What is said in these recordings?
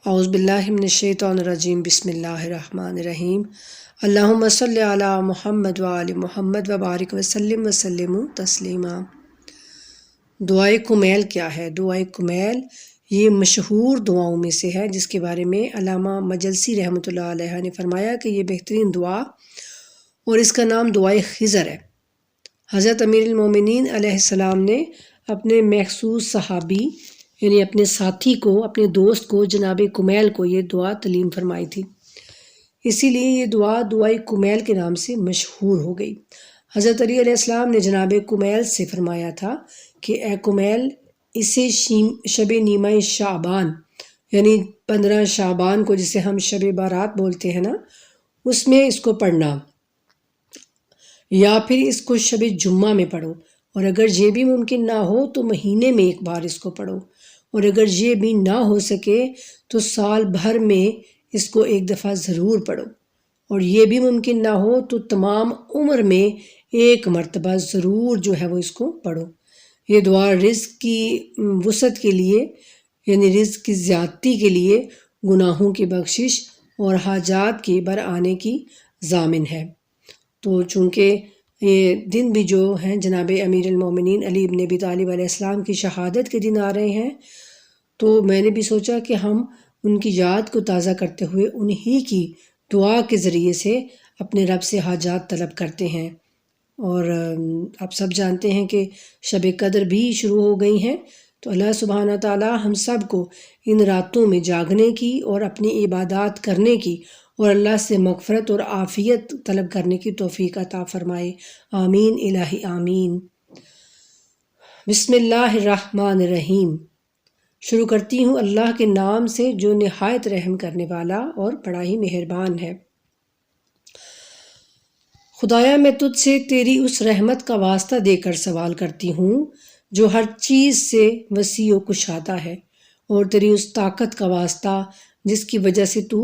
اعوذ باللہ من الشیطان الرجیم بسم اللہ الرحمن الرحیم اللہم صلی علی محمد وآل محمد وبارک وسلم وسلم تسلیما۔ دعائے کمیل کیا ہے؟ دعائے کمیل یہ مشہور دعاؤں میں سے ہے، جس کے بارے میں علامہ مجلسی رحمۃ اللہ علیہ نے فرمایا کہ یہ بہترین دعا اور اس کا نام دعائے خضر ہے۔ حضرت امیر المومنین علیہ السلام نے اپنے مخصوص صحابی یعنی اپنے ساتھی کو، اپنے دوست کو، جناب کمیل کو یہ دعا تعلیم فرمائی تھی، اسی لیے یہ دعا دعائے کمیل کے نام سے مشہور ہو گئی۔ حضرت علی علیہ السلام نے جناب کمیل سے فرمایا تھا کہ اے کمیل، اسے شب نیمہ شعبان یعنی 15 شعبان کو، جسے ہم شب بارات بولتے ہیں نا، اس میں اس کو پڑھنا، یا پھر اس کو شب جمعہ میں پڑھو، اور اگر یہ بھی ممکن نہ ہو تو مہینے میں ایک بار اس کو پڑھو، اور اگر یہ بھی نہ ہو سکے تو سال بھر میں اس کو ایک دفعہ ضرور پڑھو، اور یہ بھی ممکن نہ ہو تو تمام عمر میں ایک مرتبہ ضرور جو ہے وہ اس کو پڑھو۔ یہ دعا رزق کی وسعت کے لیے یعنی رزق کی زیادتی کے لیے، گناہوں کی بخشش اور حاجات کے بر آنے کی ضامن ہے۔ تو چونکہ یہ دن بھی جو ہیں جناب امیر المومنین علی بن ابی طالب علیہ السلام کی شہادت کے دن آ رہے ہیں، تو میں نے بھی سوچا کہ ہم ان کی یاد کو تازہ کرتے ہوئے انہی کی دعا کے ذریعے سے اپنے رب سے حاجات طلب کرتے ہیں۔ اور آپ سب جانتے ہیں کہ شب قدر بھی شروع ہو گئی ہیں، تو اللہ سبحانہ تعالی ہم سب کو ان راتوں میں جاگنے کی اور اپنی عبادات کرنے کی اور اللہ سے مغفرت اور عافیت طلب کرنے کی توفیق عطا فرمائے، آمین الہی آمین۔ بسم اللہ الرحمن الرحیم۔ شروع کرتی ہوں اللہ کے نام سے جو نہایت رحم کرنے والا اور بڑا ہی مہربان ہے۔ خدایا، میں تجھ سے تیری اس رحمت کا واسطہ دے کر سوال کرتی ہوں جو ہر چیز سے وسیع و کشادہ ہے، اور تیری اس طاقت کا واسطہ جس کی وجہ سے تو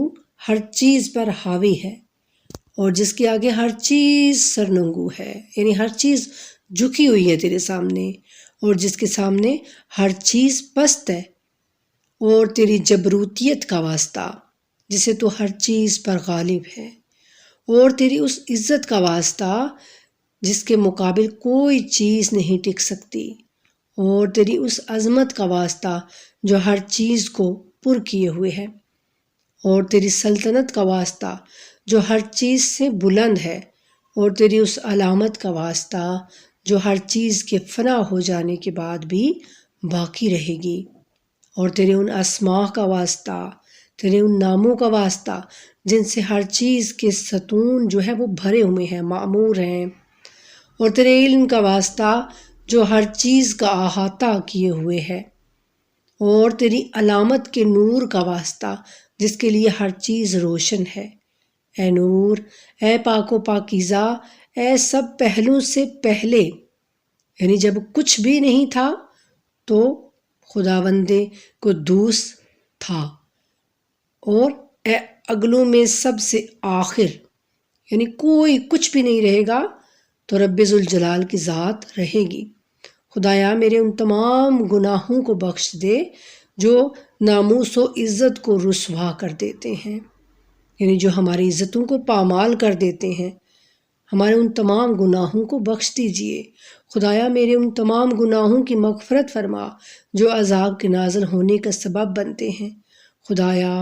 ہر چیز پر حاوی ہے، اور جس کے آگے ہر چیز سرنگوں ہے، یعنی ہر چیز جھکی ہوئی ہے تیرے سامنے، اور جس کے سامنے ہر چیز پست ہے، اور تیری جبروتیت کا واسطہ جسے تو ہر چیز پر غالب ہے، اور تیری اس عزت کا واسطہ جس کے مقابل کوئی چیز نہیں ٹک سکتی، اور تیری اس عظمت کا واسطہ جو ہر چیز کو پر کیے ہوئے ہے، اور تیری سلطنت کا واسطہ جو ہر چیز سے بلند ہے، اور تیری اس علامت کا واسطہ جو ہر چیز کے فنا ہو جانے کے بعد بھی باقی رہے گی، اور تیرے ان اسماء کا واسطہ، تیرے ان ناموں کا واسطہ جن سے ہر چیز کے ستون جو ہے وہ بھرے ہوئے ہیں، معمور ہیں، اور تیرے علم کا واسطہ جو ہر چیز کا احاطہ کیے ہوئے ہے، اور تیری علامت کے نور کا واسطہ جس کے لیے ہر چیز روشن ہے۔ اے نور، اے پاک و پاکیزہ، اے سب پہلو سے پہلے، یعنی جب کچھ بھی نہیں تھا تو خداوند قدوس تھا، اور اے اگلوں میں سب سے آخر، یعنی کوئی کچھ بھی نہیں رہے گا تو رب ذوالجلال کی ذات رہے گی۔ خدایا، میرے ان تمام گناہوں کو بخش دے جو ناموس و عزت کو رسوا کر دیتے ہیں، یعنی جو ہماری عزتوں کو پامال کر دیتے ہیں، ہمارے ان تمام گناہوں کو بخش دیجئے۔ خدایا، میرے ان تمام گناہوں کی مغفرت فرما جو عذاب کے نازل ہونے کا سبب بنتے ہیں۔ خدایا،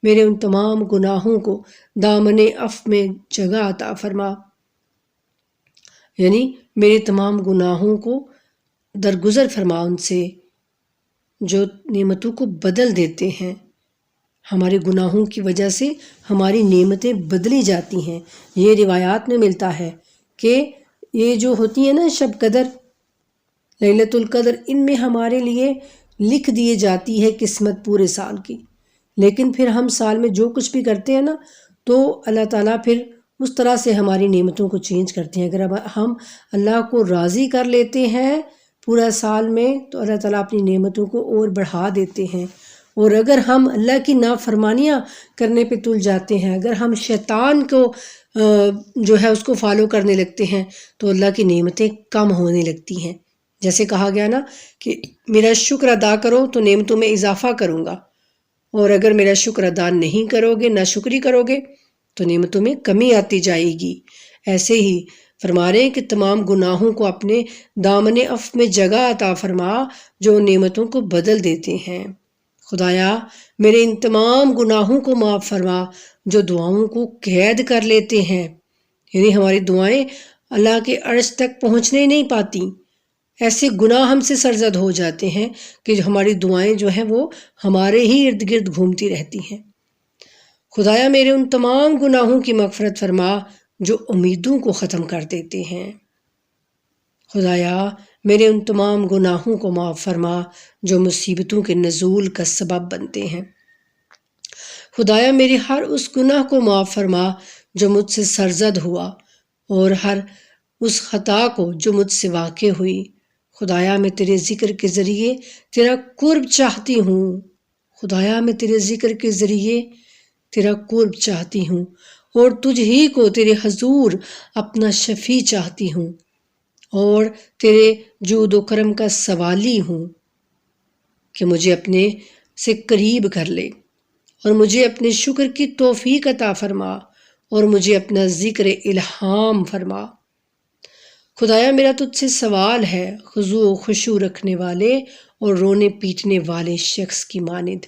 میرے ان تمام گناہوں کو دامن عفو میں جگہ عطا فرما، یعنی میرے تمام گناہوں کو درگزر فرما ان سے جو نعمتوں کو بدل دیتے ہیں۔ ہمارے گناہوں کی وجہ سے ہماری نعمتیں بدلی جاتی ہیں۔ یہ روایات میں ملتا ہے کہ یہ جو ہوتی ہیں نا شب قدر، لیلۃ القدر، ان میں ہمارے لیے لکھ دیے جاتی ہے قسمت پورے سال کی، لیکن پھر ہم سال میں جو کچھ بھی کرتے ہیں نا، تو اللہ تعالیٰ پھر اس طرح سے ہماری نعمتوں کو چینج کرتے ہیں۔ اگر ہم اللہ کو راضی کر لیتے ہیں پورا سال میں تو اللہ تعالیٰ اپنی نعمتوں کو اور بڑھا دیتے ہیں، اور اگر ہم اللہ کی نافرمانیاں کرنے پہ تل جاتے ہیں، اگر ہم شیطان کو جو ہے اس کو فالو کرنے لگتے ہیں، تو اللہ کی نعمتیں کم ہونے لگتی ہیں۔ جیسے کہا گیا نا کہ میرا شکر ادا کرو تو نعمتوں میں اضافہ کروں گا، اور اگر میرا شکر ادا نہیں کرو گے، ناشکری کرو گے، تو نعمتوں میں کمی آتی جائے گی۔ ایسے ہی فرما رہے ہیں کہ تمام گناہوں کو اپنے دامن عفو میں جگہ عطا فرما جو نعمتوں کو بدل دیتے ہیں۔ خدایا میرے ان تمام گناہوں کو معاف فرما جو دعاؤں کو قید کر لیتے ہیں، یعنی ہماری دعائیں اللہ کے عرش تک پہنچنے نہیں پاتی، ایسے گناہ ہم سے سرزد ہو جاتے ہیں کہ جو ہماری دعائیں جو ہیں وہ ہمارے ہی ارد گرد گھومتی رہتی ہیں۔ خدایا میرے ان تمام گناہوں کی مغفرت فرما جو امیدوں کو ختم کر دیتے ہیں۔ خدایا میرے ان تمام گناہوں کو معاف فرما جو مصیبتوں کے نزول کا سبب بنتے ہیں۔ خدایا میری ہر اس گناہ کو معاف فرما جو مجھ سے سرزد ہوا، اور ہر اس خطا کو جو مجھ سے واقع ہوئی۔ خدایا میں تیرے ذکر کے ذریعے تیرا قرب چاہتی ہوں۔ خدایا میں تیرے ذکر کے ذریعے تیرا قرب چاہتی ہوں، اور تجھ ہی کو تیرے حضور اپنا شفیع چاہتی ہوں، اور تیرے جود و کرم کا سوالی ہوں کہ مجھے اپنے سے قریب کر لے، اور مجھے اپنے شکر کی توفیق عطا فرما، اور مجھے اپنا ذکر الہام فرما۔ خدایا میرا تجھ سے سوال ہے خضوع و خشوع رکھنے والے اور رونے پیٹنے والے شخص کی مانند،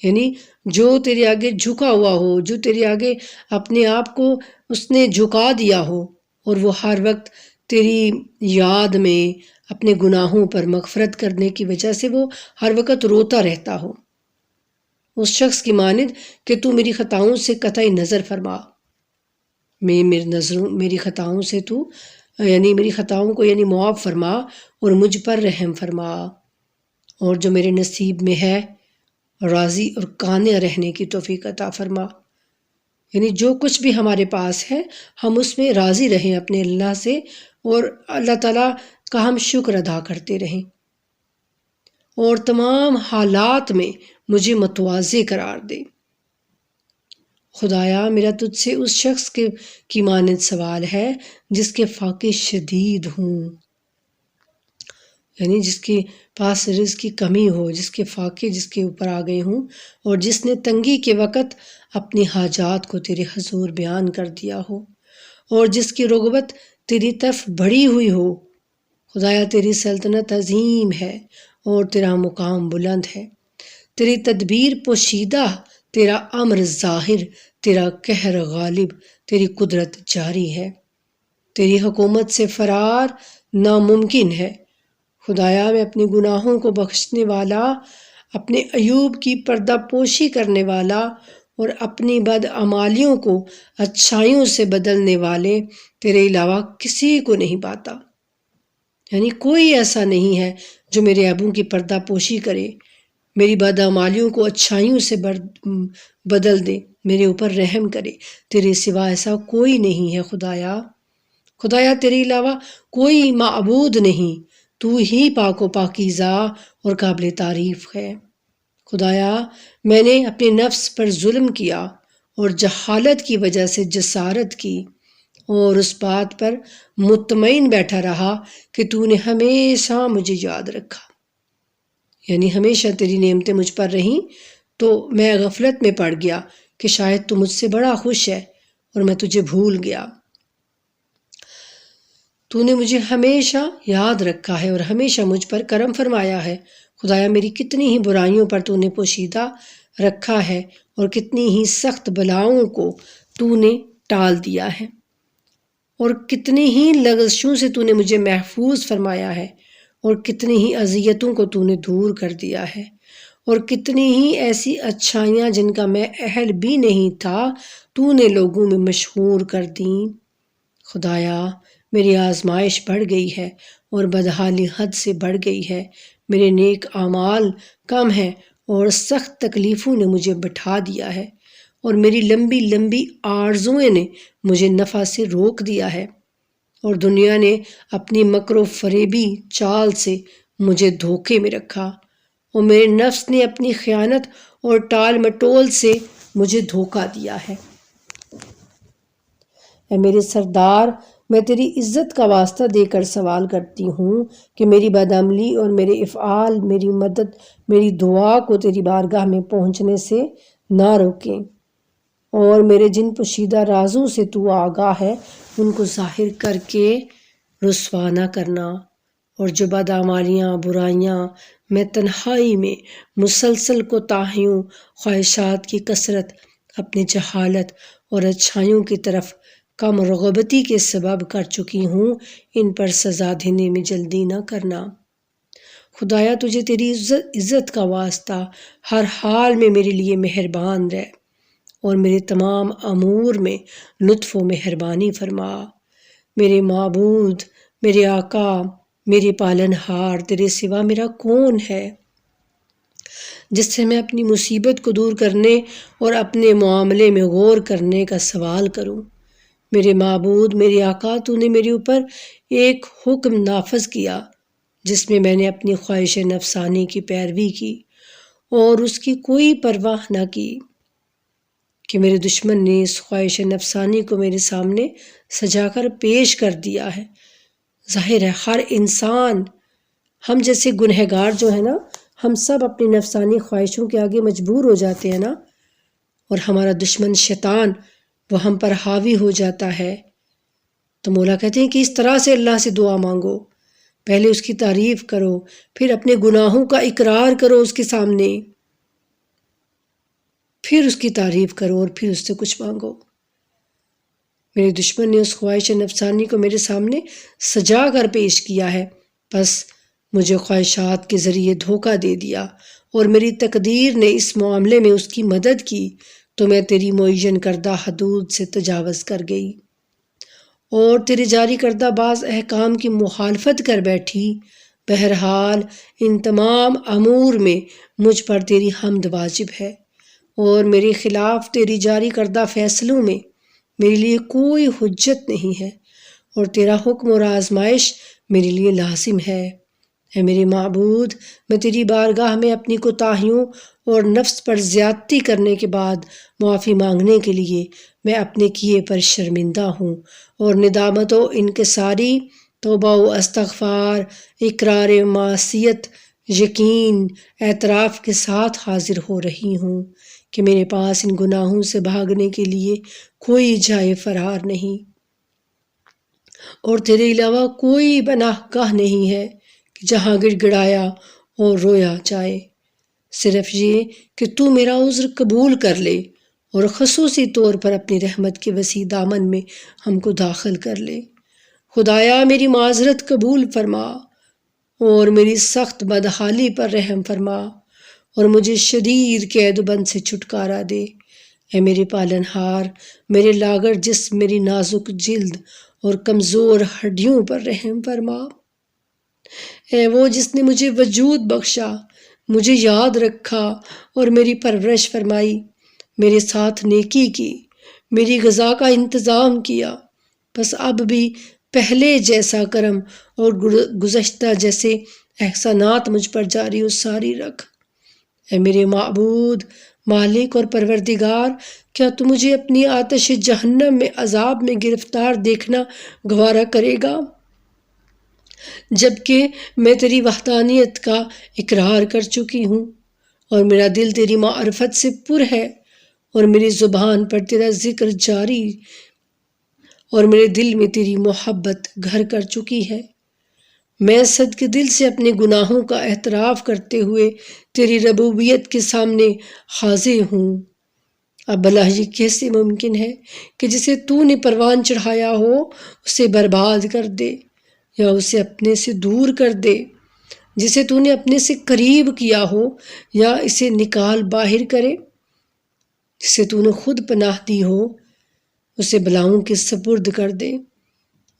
یعنی جو تیرے آگے جھکا ہوا ہو، جو تیرے آگے اپنے آپ کو اس نے جھکا دیا ہو، اور وہ ہر وقت تیری یاد میں اپنے گناہوں پر مغفرت کرنے کی وجہ سے وہ ہر وقت روتا رہتا ہو، اس شخص کی مانند کہ تو میری خطاؤں سے قطعی نظر فرما۔ میری خطاؤں سے تو میری خطاؤں کو معاف فرما اور مجھ پر رحم فرما، اور جو میرے نصیب میں ہے راضی اور قانع رہنے کی توفیق عطا فرما، یعنی جو کچھ بھی ہمارے پاس ہے ہم اس میں راضی رہیں اپنے اللہ سے، اور اللہ تعالیٰ کا ہم شکر ادا کرتے رہیں، اور تمام حالات میں مجھے متواضع قرار دے۔ خدایا میرا تجھ سے اس شخص کی مانند سوال ہے جس کے فاقے شدید ہوں، یعنی جس کے پاس رزق کی کمی ہو، جس کے فاقے جس کے اوپر آ گئے ہوں، اور جس نے تنگی کے وقت اپنی حاجات کو تیرے حضور بیان کر دیا ہو، اور جس کی رغبت تیری طرف بڑھی ہوئی ہو۔ خدایا تیری سلطنت عظیم ہے اور تیرا مقام بلند ہے، تیری تدبیر پوشیدہ، تیرا امر ظاہر، تیرا قہر غالب، تیری قدرت جاری ہے، تیری حکومت سے فرار ناممکن ہے۔ خدایا میں اپنے گناہوں کو بخشنے والا، اپنے عیوب کی پردہ پوشی کرنے والا، اور اپنی بدعمالیوں کو اچھائیوں سے بدلنے والے تیرے علاوہ کسی کو نہیں پاتا، یعنی کوئی ایسا نہیں ہے جو میرے عیبوں کی پردہ پوشی کرے، میری بدعمالیوں کو اچھائیوں سے بدل دے، میرے اوپر رحم کرے۔ تیرے سوا ایسا کوئی نہیں ہے خدایا تیرے علاوہ کوئی معبود نہیں، تو ہی پاک و پاکیزہ اور قابل تعریف ہے۔ خدایا میں نے اپنے نفس پر ظلم کیا اور جہالت کی وجہ سے جسارت کی، اور اس بات پر مطمئن بیٹھا رہا کہ تو نے ہمیشہ مجھے یاد رکھا، یعنی ہمیشہ تیری نعمتیں مجھ پر رہیں، تو میں غفلت میں پڑ گیا کہ شاید تو مجھ سے بڑا خوش ہے اور میں تجھے بھول گیا۔ تو نے مجھے ہمیشہ یاد رکھا ہے اور ہمیشہ مجھ پر کرم فرمایا ہے۔ خدایا میری کتنی ہی برائیوں پر تو نے پوشیدہ رکھا ہے، اور کتنی ہی سخت بلاؤں کو تو نے ٹال دیا ہے، اور کتنی ہی لغزشوں سے تو نے مجھے محفوظ فرمایا ہے، اور کتنی ہی اذیتوں کو تو نے دور کر دیا ہے، اور کتنی ہی ایسی اچھائیاں جن کا میں اہل بھی نہیں تھا تو نے لوگوں میں مشہور کر دیں۔ خدایا میری آزمائش بڑھ گئی ہے اور بدحالی حد سے بڑھ گئی ہے، میرے نیک اعمال کم ہیں اور سخت تکلیفوں نے مجھے بٹھا دیا ہے، اور میری لمبی لمبی آرزوئیں نے مجھے نفع سے روک دیا ہے، اور دنیا نے اپنی مکر و فریبی چال سے مجھے دھوکے میں رکھا، اور میرے نفس نے اپنی خیانت اور ٹال مٹول سے مجھے دھوکا دیا ہے۔ اے میرے سردار، میں تیری عزت کا واسطہ دے کر سوال کرتی ہوں کہ میری بدعملی اور میرے افعال میری مدد میری دعا کو تیری بارگاہ میں پہنچنے سے نہ روکیں، اور میرے جن پوشیدہ رازوں سے تو آگاہ ہے ان کو ظاہر کر کے رسوا نہ کرنا، اور جو بدعمالیاں برائیاں میں تنہائی میں مسلسل کوتاہیوں خواہشات کی کثرت اپنی جہالت اور اچھائیوں کی طرف کم رغبتی کے سبب کر چکی ہوں، ان پر سزا دینے میں جلدی نہ کرنا۔ خدایا تجھے تیری عزت کا واسطہ ہر حال میں میرے لیے مہربان رہ اور میرے تمام امور میں لطف و مہربانی فرما۔ میرے معبود، میرے آقا، میرے پالن ہار، تیرے سوا میرا کون ہے جس سے میں اپنی مصیبت کو دور کرنے اور اپنے معاملے میں غور کرنے کا سوال کروں۔ میرے معبود، میرے آقا، تو نے میرے اوپر ایک حکم نافذ کیا جس میں نے اپنی خواہش نفسانی کی پیروی کی اور اس کی کوئی پرواہ نہ کی کہ میرے دشمن نے اس خواہش نفسانی کو میرے سامنے سجا کر پیش کر دیا ہے۔ ظاہر ہے ہر انسان، ہم جیسے گنہگار جو ہے نا، ہم سب اپنی نفسانی خواہشوں کے آگے مجبور ہو جاتے ہیں نا، اور ہمارا دشمن شیطان وہ ہم پر حاوی ہو جاتا ہے۔ تو مولا کہتے ہیں کہ اس طرح سے اللہ سے دعا مانگو، پہلے اس کی تعریف کرو، پھر اپنے گناہوں کا اقرار کرو اس کے سامنے، پھر اس کی تعریف کرو اور پھر اس سے کچھ مانگو۔ میرے دشمن نے اس خواہش نفسانی کو میرے سامنے سجا کر پیش کیا ہے، بس مجھے خواہشات کے ذریعے دھوکہ دے دیا اور میری تقدیر نے اس معاملے میں اس کی مدد کی، تو میں تیری معین کردہ حدود سے تجاوز کر گئی اور تیرے جاری کردہ بعض احکام کی مخالفت کر بیٹھی۔ بہرحال ان تمام امور میں مجھ پر تیری حمد واجب ہے، اور میرے خلاف تیری جاری کردہ فیصلوں میں میرے لیے کوئی حجت نہیں ہے، اور تیرا حکم اور آزمائش میرے لیے لازم ہے۔ اے میرے معبود، میں تیری بارگاہ میں اپنی کوتاہیوں اور نفس پر زیادتی کرنے کے بعد معافی مانگنے کے لیے میں اپنے کیے پر شرمندہ ہوں، اور ندامت و انکساری، توبہ و استغفار، اقرار معصیت، یقین، اعتراف کے ساتھ حاضر ہو رہی ہوں کہ میرے پاس ان گناہوں سے بھاگنے کے لیے کوئی جائے فرار نہیں، اور تیرے علاوہ کوئی پناہ گاہ نہیں ہے کہ جہاں گڑ گڑایا اور رویا جائے، صرف یہ کہ تو میرا عذر قبول کر لے اور خصوصی طور پر اپنی رحمت کے وسیع دامن میں ہم کو داخل کر لے۔ خدایا میری معذرت قبول فرما اور میری سخت بدحالی پر رحم فرما، اور مجھے شدید قید و بند سے چھٹکارا دے۔ اے میرے پالن ہار، میرے لاغر جسم، میری نازک جلد اور کمزور ہڈیوں پر رحم فرما۔ اے وہ جس نے مجھے وجود بخشا، مجھے یاد رکھا اور میری پرورش فرمائی، میرے ساتھ نیکی کی، میری غذا کا انتظام کیا، بس اب بھی پہلے جیسا کرم اور گزشتہ جیسے احسانات مجھ پر جاری و ساری رکھ۔ اے میرے معبود، مالک اور پروردگار، کیا تو مجھے اپنی آتش جہنم میں عذاب میں گرفتار دیکھنا گوارا کرے گا، جبکہ میں تیری وحدانیت کا اقرار کر چکی ہوں، اور میرا دل تیری معرفت سے پر ہے، اور میری زبان پر تیرا ذکر جاری، اور میرے دل میں تیری محبت گھر کر چکی ہے۔ میں صدق دل سے اپنے گناہوں کا اعتراف کرتے ہوئے تیری ربوبیت کے سامنے حاضر ہوں۔ اب بھلا یہ کیسے ممکن ہے کہ جسے تو نے پروان چڑھایا ہو اسے برباد کر دے، یا اسے اپنے سے دور کر دے؟ جسے تو نے اپنے سے قریب کیا ہو یا اسے نکال باہر کرے؟ جسے تو نے خود پناہ دی ہو اسے بلاؤں کے سپرد کر دے؟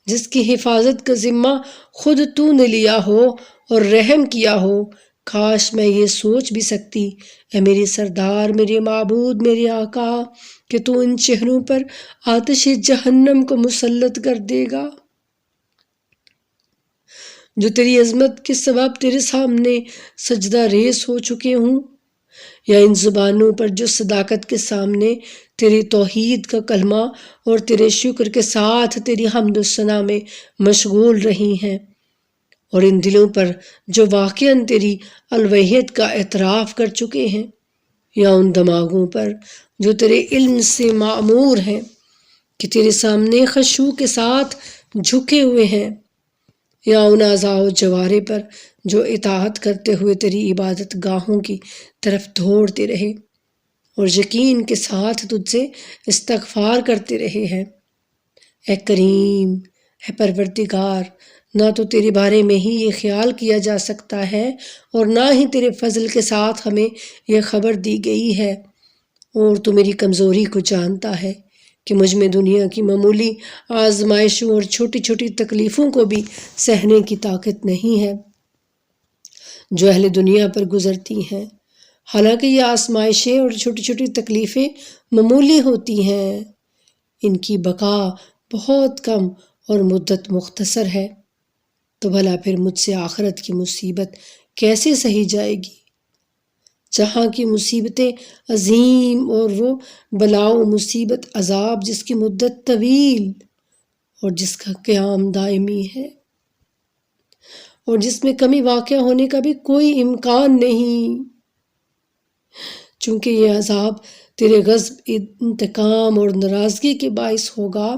جس کی حفاظت کا ذمہ خود تو نے لیا ہو اور رحم کیا ہو؟ کاش میں یہ سوچ بھی سکتی، اے میرے سردار، میرے معبود، میرے آقا، کہ تو ان چہروں پر آتش جہنم کو مسلط کر دے گا جو تیری عظمت کے سبب تیرے سامنے سجدہ ریز ہو چکے ہوں۔ یا ان زبانوں پر جو صداقت کے سامنے تیری توحید کا کلمہ اور تیرے شکر کے ساتھ تیری حمد و ثنا میں مشغول رہی ہیں، اور ان دلوں پر جو واقعاً تیری الوہیت کا اعتراف کر چکے ہیں، یا ان دماغوں پر جو تیرے علم سے معمور ہیں کہ تیرے سامنے خشوع کے ساتھ جھکے ہوئے ہیں، یا ان اعضاء و جوارے پر جو اطاعت کرتے ہوئے تیری عبادت گاہوں کی طرف دوڑتے رہے اور یقین کے ساتھ تجھ سے استغفار کرتے رہے ہیں۔ اے کریم، اے پروردگار، نہ تو تیرے بارے میں ہی یہ خیال کیا جا سکتا ہے اور نہ ہی تیرے فضل کے ساتھ ہمیں یہ خبر دی گئی ہے، اور تو میری کمزوری کو جانتا ہے کہ مجھ میں دنیا کی معمولی آزمائشوں اور چھوٹی چھوٹی تکلیفوں کو بھی سہنے کی طاقت نہیں ہے جو اہل دنیا پر گزرتی ہیں۔ حالانکہ یہ آزمائشیں اور چھوٹی چھوٹی تکلیفیں معمولی ہوتی ہیں، ان کی بقا بہت کم اور مدت مختصر ہے، تو بھلا پھر مجھ سے آخرت کی مصیبت کیسے سہی جائے گی، جہاں کی مصیبتیں عظیم اور وہ بلا و مصیبت عذاب جس کی مدت طویل اور جس کا قیام دائمی ہے، اور جس میں کمی واقع ہونے کا بھی کوئی امکان نہیں، چونکہ یہ عذاب تیرے غضب، انتقام اور ناراضگی کے باعث ہوگا،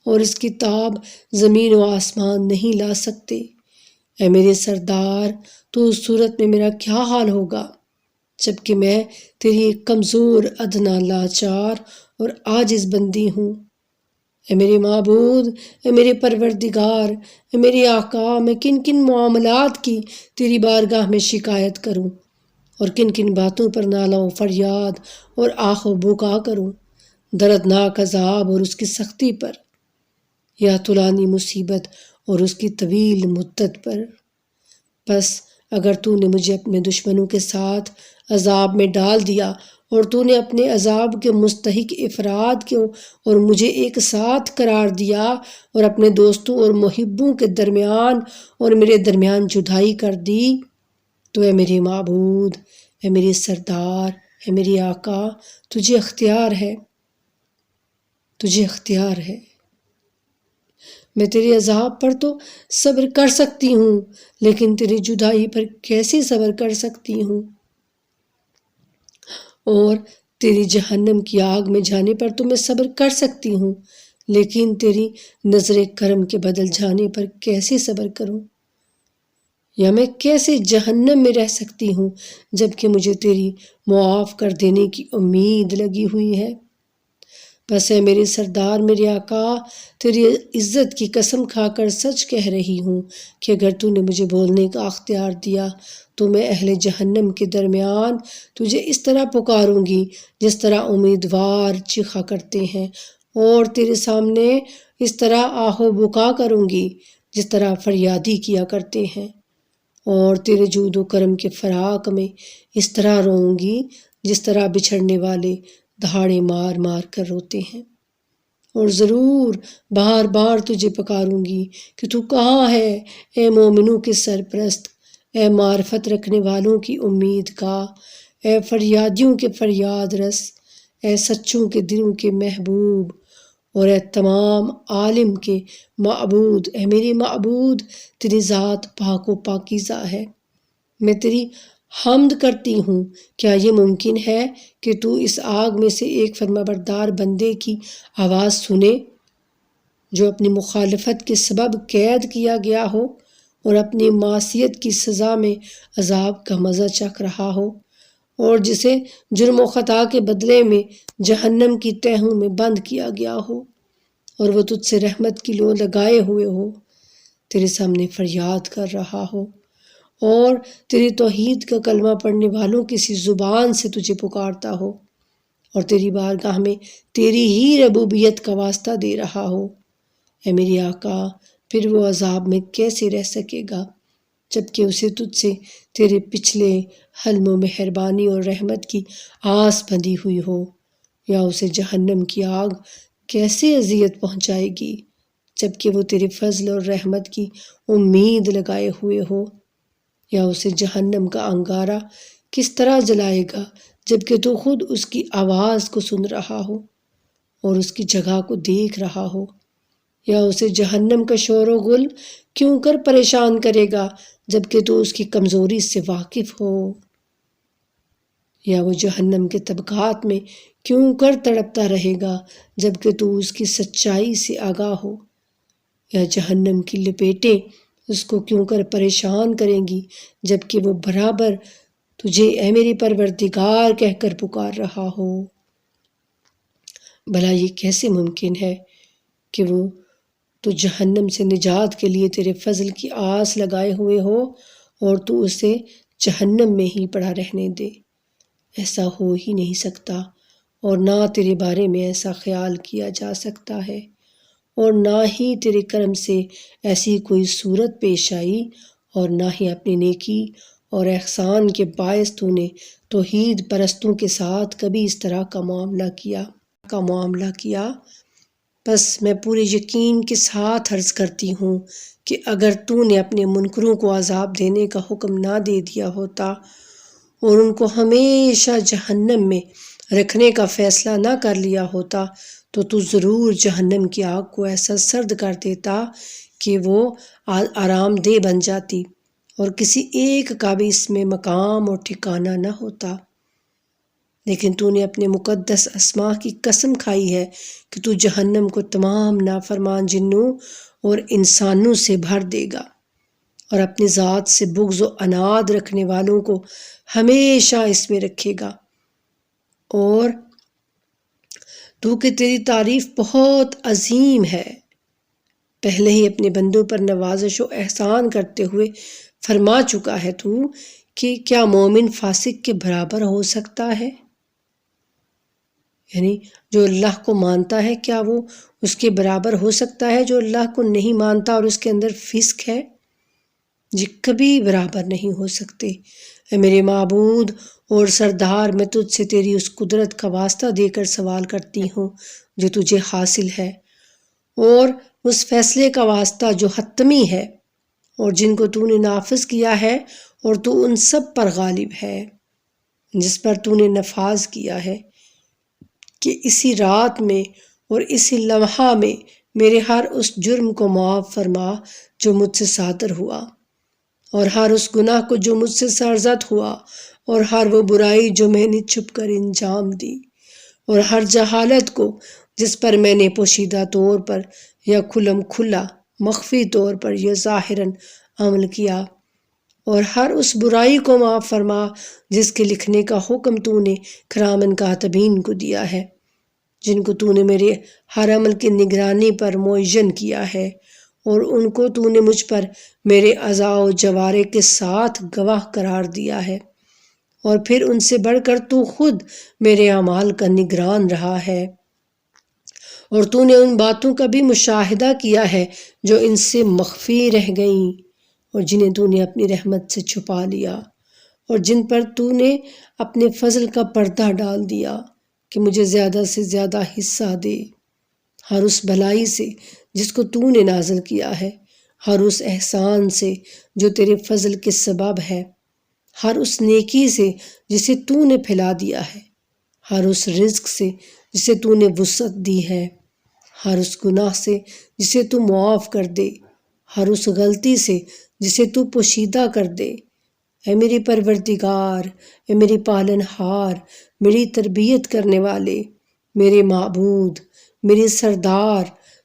اور اس کی تاب زمین و آسمان نہیں لا سکتے۔ اے میرے سردار، تو اس صورت میں میرا کیا حال ہوگا جبکہ میں تیری ایک کمزور، ادنا، لاچار اور عاجز بندی ہوں۔ اے میرے معبود، اے میرے پروردگار، اے میرے آقا، میں کن کن معاملات کی تیری بارگاہ میں شکایت کروں اور کن کن باتوں پر نالہ و فریاد اور آہ و بکا کروں، دردناک عذاب اور اس کی سختی پر، یا طولانی مصیبت اور اس کی طویل مدت پر۔ بس اگر تو نے مجھے اپنے دشمنوں کے ساتھ عذاب میں ڈال دیا اور تو نے اپنے عذاب کے مستحق افراد کو اور مجھے ایک ساتھ قرار دیا اور اپنے دوستوں اور محبوں کے درمیان اور میرے درمیان جدائی کر دی، تو اے میرے معبود، اے میرے سردار، اے میرے آقا، تجھے اختیار ہے، تجھے اختیار ہے۔ میں تیرے عذاب پر تو صبر کر سکتی ہوں، لیکن تیری جدائی پر کیسے صبر کر سکتی ہوں؟ اور تیری جہنم کی آگ میں جانے پر تو میں صبر کر سکتی ہوں، لیکن تیری نظر کرم کے بدل جانے پر کیسے صبر کروں؟ یا میں کیسے جہنم میں رہ سکتی ہوں جبکہ مجھے تیری معاف کر دینے کی امید لگی ہوئی ہے؟ بس اے میرے سردار، میرے آقا، تیری عزت کی قسم کھا کر سچ کہہ رہی ہوں کہ اگر تو نے مجھے بولنے کا اختیار دیا تو میں اہل جہنم کے درمیان تجھے اس طرح پکاروں گی جس طرح امیدوار چیخا کرتے ہیں، اور تیرے سامنے اس طرح آہ و بکا کروں گی جس طرح فریادی کیا کرتے ہیں، اور تیرے جود و کرم کے فراق میں اس طرح روؤں گی جس طرح بچھڑنے والے دہاڑے مار مار کر روتے ہیں، اور ضرور بار بار تجھے پکاروں گی کہ تو کہاں ہے، اے مومنوں کے سرپرست، اے معرفت رکھنے والوں کی امید کا، اے فریادیوں کے فریاد رس، اے سچوں کے دلوں کے محبوب، اور اے تمام عالم کے معبود۔ اے میرے معبود، تیری ذات پاک و پاکیزہ ہے، میں تیری حمد کرتی ہوں۔ کیا یہ ممکن ہے کہ تو اس آگ میں سے ایک فرمانبردار بندے کی آواز سنے جو اپنی مخالفت کے سبب قید کیا گیا ہو اور اپنی معصیت کی سزا میں عذاب کا مزہ چکھ رہا ہو، اور جسے جرم و خطا کے بدلے میں جہنم کی تہوں میں بند کیا گیا ہو، اور وہ تجھ سے رحمت کی لو لگائے ہوئے ہو، تیرے سامنے فریاد کر رہا ہو، اور تیری توحید کا کلمہ پڑھنے والوں کسی زبان سے تجھے پکارتا ہو، اور تیری بارگاہ میں تیری ہی ربوبیت کا واسطہ دے رہا ہو۔ اے میری آقا، پھر وہ عذاب میں کیسے رہ سکے گا جبکہ اسے تجھ سے تیرے پچھلے حلم و مہربانی اور رحمت کی آس بندھی ہوئی ہو؟ یا اسے جہنم کی آگ کیسے اذیت پہنچائے گی جبکہ وہ تیرے فضل اور رحمت کی امید لگائے ہوئے ہو؟ یا اسے جہنم کا انگارہ کس طرح جلائے گا جبکہ تو خود اس کی آواز کو سن رہا ہو اور اس کی جگہ کو دیکھ رہا ہو؟ یا اسے جہنم کا شور و غل کیوں کر پریشان کرے گا جبکہ تو اس کی کمزوری سے واقف ہو؟ یا وہ جہنم کے طبقات میں کیوں کر تڑپتا رہے گا جبکہ تو اس کی سچائی سے آگاہ ہو؟ یا جہنم کی لپیٹیں اس کو کیوں کر پریشان کریں گی جبکہ وہ برابر تجھے اے میری پروردگار کہہ کر پکار رہا ہو؟ بھلا یہ کیسے ممکن ہے کہ وہ تو جہنم سے نجات کے لیے تیرے فضل کی آس لگائے ہوئے ہو اور تو اسے جہنم میں ہی پڑا رہنے دے؟ ایسا ہو ہی نہیں سکتا، اور نہ تیرے بارے میں ایسا خیال کیا جا سکتا ہے، اور نہ ہی تیرے کرم سے ایسی کوئی صورت پیش آئی، اور نہ ہی اپنی نیکی اور احسان کے باعث تو نے توحید پرستوں کے ساتھ کبھی اس طرح کا معاملہ کیا۔ بس میں پورے یقین کے ساتھ عرض کرتی ہوں کہ اگر تو نے اپنے منکروں کو عذاب دینے کا حکم نہ دے دیا ہوتا اور ان کو ہمیشہ جہنم میں رکھنے کا فیصلہ نہ کر لیا ہوتا تو ضرور جہنم کی آگ کو ایسا سرد کر دیتا کہ وہ آرام دہ بن جاتی اور کسی ایک کا بھی اس میں مقام اور ٹھکانہ نہ ہوتا۔ لیکن تو نے اپنے مقدس اسماء کی قسم کھائی ہے کہ تو جہنم کو تمام نافرمان جنوں اور انسانوں سے بھر دے گا اور اپنی ذات سے بغض و عناد رکھنے والوں کو ہمیشہ اس میں رکھے گا، اور تو کہ تیری تعریف بہت عظیم ہے، پہلے ہی اپنے بندوں پر نوازش و احسان کرتے ہوئے فرما چکا ہے تو کہ کیا مومن فاسق کے برابر ہو سکتا ہے؟ یعنی جو اللہ کو مانتا ہے کیا وہ اس کے برابر ہو سکتا ہے جو اللہ کو نہیں مانتا اور اس کے اندر فسق ہے؟ یہ کبھی برابر نہیں ہو سکتے۔ اے میرے معبود اور سردار، میں تجھ سے تیری اس قدرت کا واسطہ دے کر سوال کرتی ہوں جو تجھے حاصل ہے، اور اس فیصلے کا واسطہ جو حتمی ہے اور جن کو تو نے نافذ کیا ہے اور تو ان سب پر غالب ہے جس پر تو نے نفاذ کیا ہے، کہ اسی رات میں اور اسی لمحہ میں میرے ہر اس جرم کو معاف فرما جو مجھ سے صادر ہوا، اور ہر اس گناہ کو جو مجھ سے سرزد ہوا، اور ہر وہ برائی جو میں نے چھپ کر انجام دی، اور ہر جہالت کو جس پر میں نے پوشیدہ طور پر یا کھلم کھلا مخفی طور پر یا ظاہراً عمل کیا، اور ہر اس برائی کو معاف فرما جس کے لکھنے کا حکم تو نے کرامن کاتبین کو دیا ہے، جن کو تو نے میرے ہر عمل کی نگرانی پر معین کیا ہے، اور ان کو تو نے مجھ پر میرے اعضاء و جوارح کے ساتھ گواہ قرار دیا ہے، اور پھر ان سے بڑھ کر تو خود میرے اعمال کا نگران رہا ہے، اور تو نے ان باتوں کا بھی مشاہدہ کیا ہے جو ان سے مخفی رہ گئیں اور جنہیں تو نے اپنی رحمت سے چھپا لیا، اور جن پر تو نے اپنے فضل کا پردہ ڈال دیا کہ مجھے زیادہ سے زیادہ حصہ دے، ہر اس بھلائی سے جس کو تو نے نازل کیا ہے، ہر اس احسان سے جو تیرے فضل کے سبب ہے، ہر اس نیکی سے جسے تو نے پھیلا دیا ہے، ہر اس رزق سے جسے تو نے وسعت دی ہے، ہر اس گناہ سے جسے تو معاف کر دے، ہر اس غلطی سے جسے تو پوشیدہ کر دے۔ اے میری پروردگار، اے میری پالن ہار، میری تربیت کرنے والے، میرے معبود، میری سردار،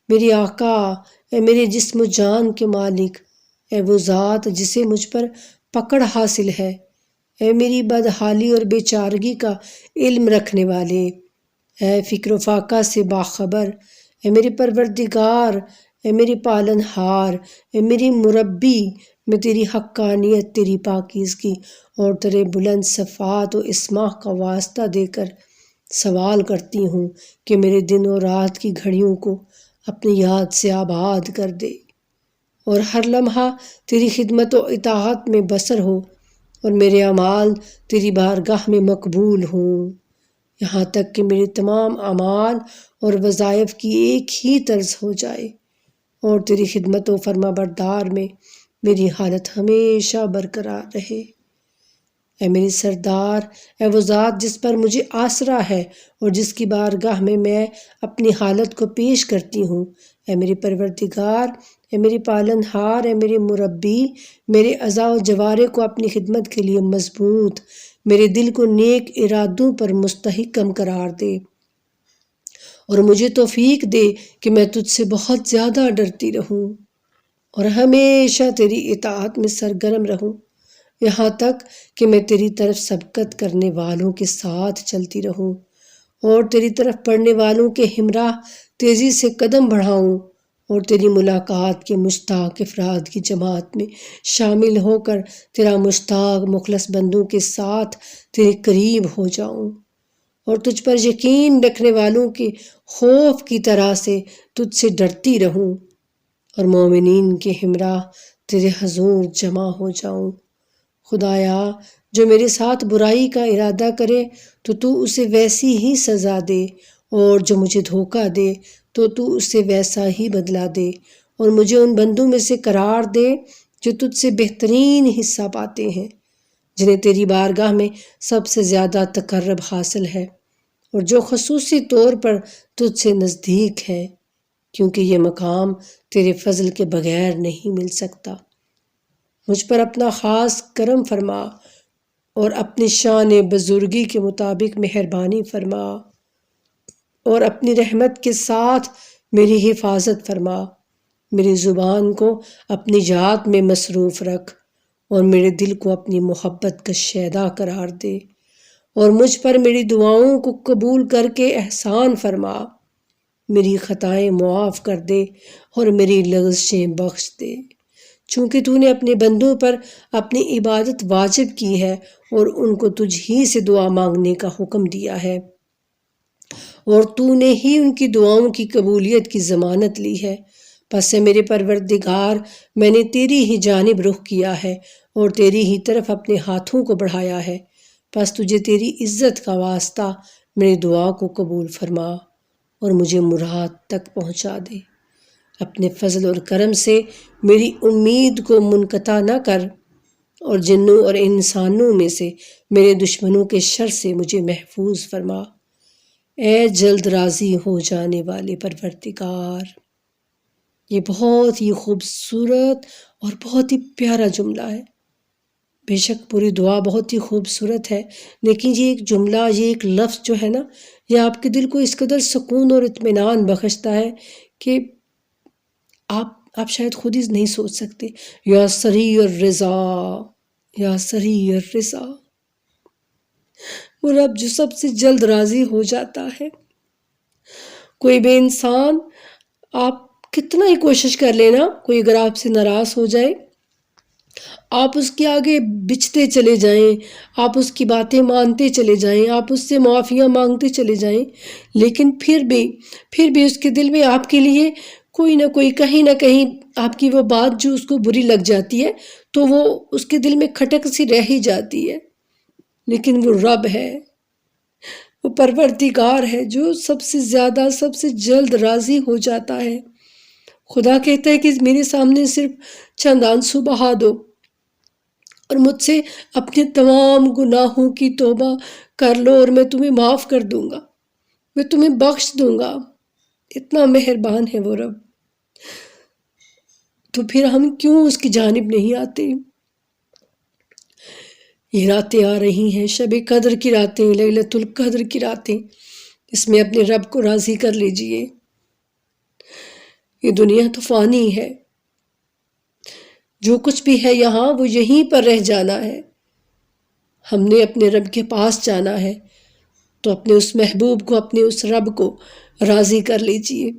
میری آقا، اے میرے جسم و جان کے مالک، اے وہ ذات جسے مجھ پر پکڑ حاصل ہے، اے میری بدحالی اور بے چارگی کا علم رکھنے والے، اے فکر و فاقہ سے باخبر، اے میری پروردگار، اے میری پالن ہار، اے میری مربی، میں تیری حقانیت، تیری پاکیزگی اور تیرے بلند صفات و اسماء کا واسطہ دے کر سوال کرتی ہوں کہ میرے دن اور رات کی گھڑیوں کو اپنی یاد سے آباد کر دے، اور ہر لمحہ تیری خدمت و اطاعت میں بسر ہو، اور میرے اعمال تیری بارگاہ میں مقبول ہوں، یہاں تک کہ میرے تمام اعمال اور وظائف کی ایک ہی طرز ہو جائے، اور تیری خدمت و فرما بردار میں میری حالت ہمیشہ برقرار رہے۔ اے میری سردار، اے وہ ذات جس پر مجھے آسرا ہے اور جس کی بارگاہ میں اپنی حالت کو پیش کرتی ہوں۔ اے میری پروردگار، اے میری پالن ہار، اے میری مربی، میرے اعضاء و جوارح کو اپنی خدمت کے لیے مضبوط، میرے دل کو نیک ارادوں پر مستحکم قرار دے، اور مجھے توفیق دے کہ میں تجھ سے بہت زیادہ ڈرتی رہوں اور ہمیشہ تیری اطاعت میں سرگرم رہوں، یہاں تک کہ میں تیری طرف سبقت کرنے والوں کے ساتھ چلتی رہوں اور تیری طرف پڑھنے والوں کے ہمراہ تیزی سے قدم بڑھاؤں اور تیری ملاقات کے مشتاق افراد کی جماعت میں شامل ہو کر تیرا مشتاق مخلص بندوں کے ساتھ تیرے قریب ہو جاؤں اور تجھ پر یقین رکھنے والوں کے خوف کی طرح سے تجھ سے ڈرتی رہوں اور مومنین کے ہمراہ تیرے حضور جمع ہو جاؤں۔ خدایا، جو میرے ساتھ برائی کا ارادہ کرے تو اسے ویسی ہی سزا دے، اور جو مجھے دھوکہ دے تو اسے ویسا ہی بدلہ دے، اور مجھے ان بندوں میں سے قرار دے جو تجھ سے بہترین حصہ پاتے ہیں، جنہیں تیری بارگاہ میں سب سے زیادہ تقرب حاصل ہے، اور جو خصوصی طور پر تجھ سے نزدیک ہے، کیونکہ یہ مقام تیرے فضل کے بغیر نہیں مل سکتا۔ مجھ پر اپنا خاص کرم فرما اور اپنی شان بزرگی کے مطابق مہربانی فرما، اور اپنی رحمت کے ساتھ میری حفاظت فرما۔ میری زبان کو اپنی ذات میں مصروف رکھ اور میرے دل کو اپنی محبت کا شیدا قرار دے، اور مجھ پر میری دعاؤں کو قبول کر کے احسان فرما۔ میری خطائیں معاف کر دے اور میری لغزشیں بخش دے، چونکہ تو نے اپنے بندوں پر اپنی عبادت واجب کی ہے اور ان کو تجھ ہی سے دعا مانگنے کا حکم دیا ہے، اور تو نے ہی ان کی دعاؤں کی قبولیت کی ضمانت لی ہے۔ پس اے میرے پروردگار، میں نے تیری ہی جانب رخ کیا ہے اور تیری ہی طرف اپنے ہاتھوں کو بڑھایا ہے، پس تجھے تیری عزت کا واسطہ میری دعا کو قبول فرما اور مجھے مراد تک پہنچا دے۔ اپنے فضل اور کرم سے میری امید کو منقطع نہ کر، اور جنوں اور انسانوں میں سے میرے دشمنوں کے شر سے مجھے محفوظ فرما۔ اے جلد راضی ہو جانے والے پروردگار۔ یہ بہت ہی خوبصورت اور بہت ہی پیارا جملہ ہے۔ بے شک پوری دعا بہت ہی خوبصورت ہے، لیکن یہ ایک جملہ، یہ ایک لفظ جو ہے نا، یہ آپ کے دل کو اس قدر سکون اور اطمینان بخشتا ہے کہ آپ شاید خود ہی نہیں سوچ سکتے۔ یا سریع الرضا، یا سریع الرضا، وہ رب جو سب سے جلد راضی ہو جاتا ہے۔ کوئی بھی انسان، آپ کتنا ہی کوشش کر لینا، کوئی اگر آپ سے ناراض ہو جائے، آپ اس کے آگے بچتے چلے جائیں، آپ اس کی باتیں مانتے چلے جائیں، آپ اس سے معافیاں مانگتے چلے جائیں، لیکن پھر بھی اس کے دل میں آپ کے لیے کوئی نہ کوئی، کہیں نہ کہیں آپ کی وہ بات جو اس کو بری لگ جاتی ہے، تو وہ اس کے دل میں کھٹک سی رہ ہی جاتی ہے۔ لیکن وہ رب ہے، وہ پروردگار ہے جو سب سے زیادہ، سب سے جلد راضی ہو جاتا ہے۔ خدا کہتا ہے کہ میرے سامنے صرف چند آنسو بہا دو اور مجھ سے اپنے تمام گناہوں کی توبہ کر لو اور میں تمہیں معاف کر دوں گا، میں تمہیں بخش دوں گا۔ اتنا مہربان ہے وہ رب، تو پھر ہم کیوں اس کی جانب نہیں آتے؟ یہ راتیں آ رہی ہیں، شب قدر کی راتیں، لیلۃ القدر کی راتیں، اس میں اپنے رب کو راضی کر لیجئے۔ یہ دنیا تو فانی ہے، جو کچھ بھی ہے یہاں وہ یہیں پر رہ جانا ہے۔ ہم نے اپنے رب کے پاس جانا ہے، تو اپنے اس محبوب کو، اپنے اس رب کو راضی کر لیجئے۔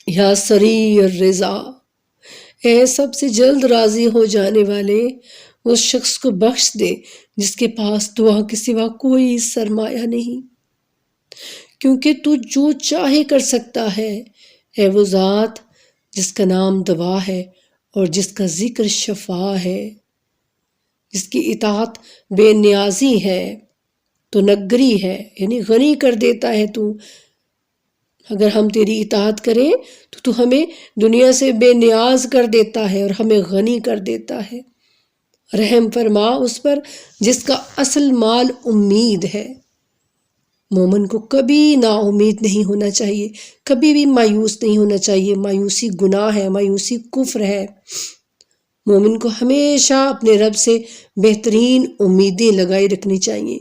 یا سریع الرضا، اے سب سے جلد راضی ہو جانے والے، اس شخص کو بخش دے جس کے پاس دعا کے سوا کوئی سرمایہ نہیں، کیونکہ تو جو چاہے کر سکتا ہے۔ اے وہ ذات جس کا نام دوا ہے اور جس کا ذکر شفا ہے، جس کی اطاعت بے نیازی ہے، تو نگری ہے، یعنی غنی کر دیتا ہے تو۔ اگر ہم تیری اطاعت کریں تو ہمیں دنیا سے بے نیاز کر دیتا ہے اور ہمیں غنی کر دیتا ہے۔ رحم فرما اس پر جس کا اصل مال امید ہے۔ مومن کو کبھی نا امید نہیں ہونا چاہیے، کبھی بھی مایوس نہیں ہونا چاہیے۔ مایوسی گناہ ہے، مایوسی کفر ہے۔ مومن کو ہمیشہ اپنے رب سے بہترین امیدیں لگائی رکھنی چاہیے،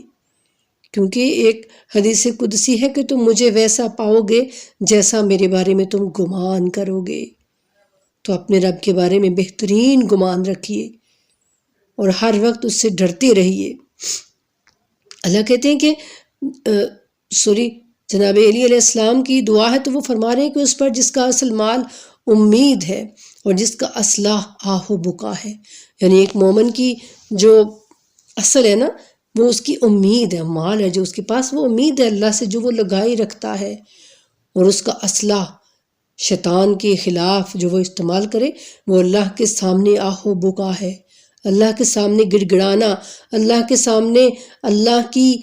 کیونکہ ایک حدیث قدسی ہے کہ تم مجھے ویسا پاؤ گے جیسا میرے بارے میں تم گمان کرو گے۔ تو اپنے رب کے بارے میں بہترین گمان رکھیے اور ہر وقت اس سے ڈرتے رہیے۔ اللہ کہتے ہیں کہ جناب علی علیہ السلام کی دعا ہے تو وہ فرما رہے ہیں کہ اس پر جس کا اصل مال امید ہے اور جس کا اصلہ آہ و بکا ہے، یعنی ایک مومن کی جو اصل ہے نا وہ اس کی امید ہے، مال ہے جو اس کے پاس، وہ امید ہے اللہ سے جو وہ لگائی رکھتا ہے، اور اس کا اصلہ شیطان کے خلاف جو وہ استعمال کرے وہ اللہ کے سامنے آہ و بکا ہے، اللہ کے سامنے گڑ گڑانا، اللہ کے سامنے اللہ کی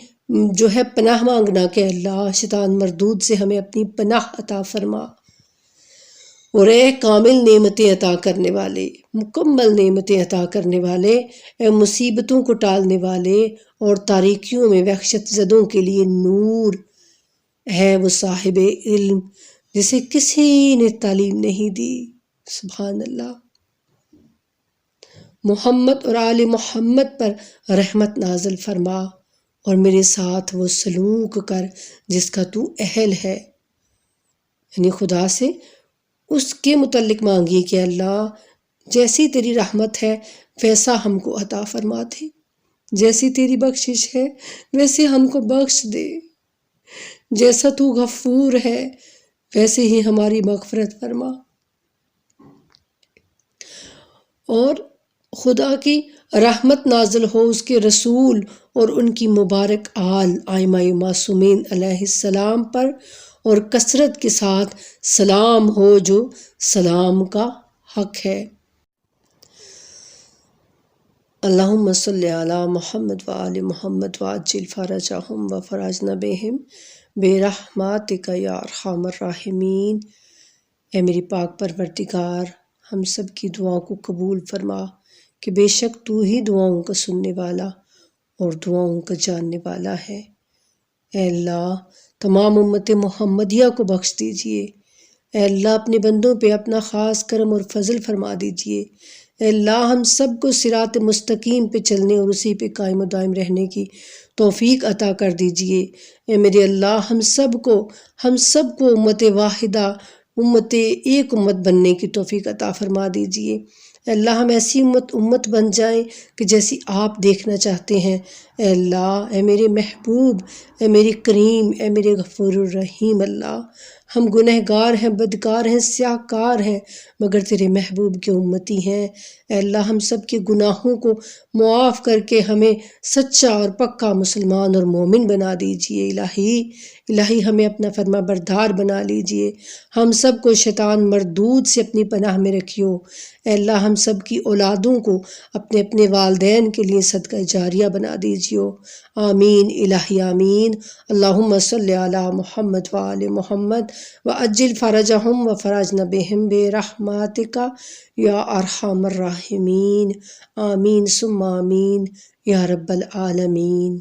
جو ہے پناہ مانگنا کہ اللہ شیطان مردود سے ہمیں اپنی پناہ عطا فرما، اور اے کامل نعمتیں عطا کرنے والے، مکمل نعمتیں عطا کرنے والے، اے مصیبتوں کو ٹالنے والے اور تاریکیوں میں وحشت زدوں کے لیے نور ہے وہ صاحب علم جسے کسی نے تعلیم نہیں دی۔ سبحان اللہ۔ محمد اور آل محمد پر رحمت نازل فرما اور میرے ساتھ وہ سلوک کر جس کا تو اہل ہے، یعنی خدا سے اس کے متعلق مانگیے کہ اللہ جیسی تیری رحمت ہے ویسا ہم کو عطا فرما دے، جیسی تیری بخشش ہے ویسے ہم کو بخش دے، جیسا تو غفور ہے ویسے ہی ہماری مغفرت فرما، اور خدا کی رحمت نازل ہو اس کے رسول اور ان کی مبارک آل ائمہ معصومین علیہ السلام پر، اور کثرت کے ساتھ سلام ہو جو سلام کا حق ہے۔ اللہم صلی علی محمد وآل محمد وعجل فرجہم وفرجنا بہم برحمتک یا ارحم الراحمین۔ اے میری پاک پروردگار ہم سب کی دعاؤں کو قبول فرما کہ بے شک تو ہی دعاؤں کا سننے والا اور دعاؤں کا جاننے والا ہے۔ اے اللہ تمام امت محمدیہ کو بخش دیجئے، اے اللہ اپنے بندوں پہ اپنا خاص کرم اور فضل فرما دیجئے، اے اللہ ہم سب کو صراط مستقیم پہ چلنے اور اسی پہ قائم و دائم رہنے کی توفیق عطا کر دیجئے۔ اے میرے اللہ ہم سب کو امت واحدہ، ایک امت بننے کی توفیق عطا فرما دیجئے۔ اے اللہ ہم ایسی امت بن جائیں کہ جیسی آپ دیکھنا چاہتے ہیں۔ اے اللہ اے میرے محبوب، اے میرے کریم، اے میرے غفور الرحیم، اللہ ہم گنہگار ہیں، بدکار ہیں، سیاہ کار ہیں، مگر تیرے محبوب کے امتی ہیں۔ اے اللہ ہم سب کے گناہوں کو معاف کر کے ہمیں سچا اور پکا مسلمان اور مومن بنا دیجئے۔ الہی ہمیں اپنا فرما بردار بنا لیجئے، ہم سب کو شیطان مردود سے اپنی پناہ میں رکھیو۔ اے اللہ ہم سب کی اولادوں کو اپنے اپنے والدین کے لیے صدقہ جاریہ بنا دیجیو۔ آمین الہی آمین۔ اللہم صلی علی محمد وآل محمد وعجل فرجہم وفرجنا بہم برحمتک یا ارحم الراحمین۔ آمین ثم آمین یا رب العالمین۔